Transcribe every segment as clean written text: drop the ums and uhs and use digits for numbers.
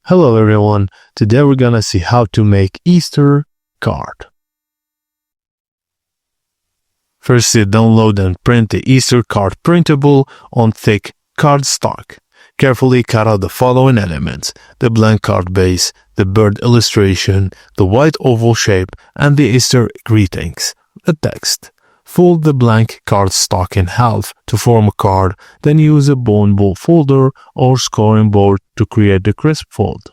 Hello everyone, today we're gonna see how to make Easter card. Firstly, download and print the Easter card printable on thick cardstock. Carefully cut out the following elements: the blank card base, the bird illustration, the white oval shape, and the Easter greetings, the text. Fold the blank cardstock in half to form a card, then use a bone ball folder or scoring board to create the crisp fold.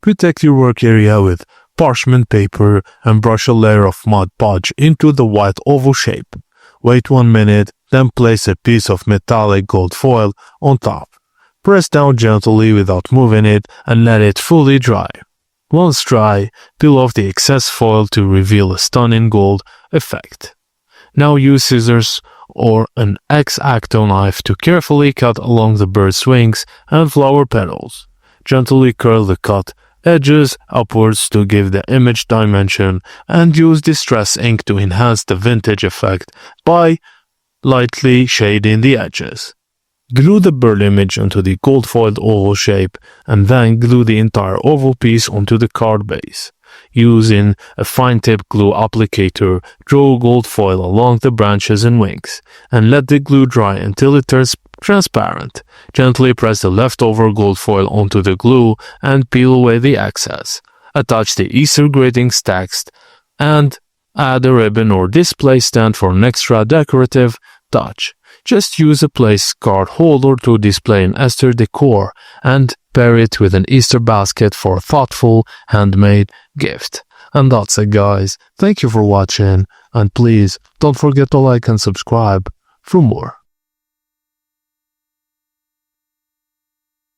Protect your work area with parchment paper and brush a layer of Mod Podge into the white oval shape. Wait 1 minute, then place a piece of metallic gold foil on top. Press down gently without moving it and let it fully dry. Once dry, peel off the excess foil to reveal a stunning gold effect. Now use scissors or an X-Acto knife to carefully cut along the bird's wings and flower petals. Gently curl the cut edges upwards to give the image dimension, and use distress ink to enhance the vintage effect by lightly shading the edges. Glue the bird image onto the gold foiled oval shape and then glue the entire oval piece onto the card base. Using a fine tip glue applicator, draw gold foil along the branches and wings, and let the glue dry until it turns transparent. Gently press the leftover gold foil onto the glue and peel away the excess. Attach the Easter greetings text and add a ribbon or display stand for an extra decorative touch. Just use a place card holder to display an Easter decor and pair it with an Easter basket for a thoughtful handmade gift. And that's it, guys. Thank you for watching, and please don't forget to like and subscribe for more.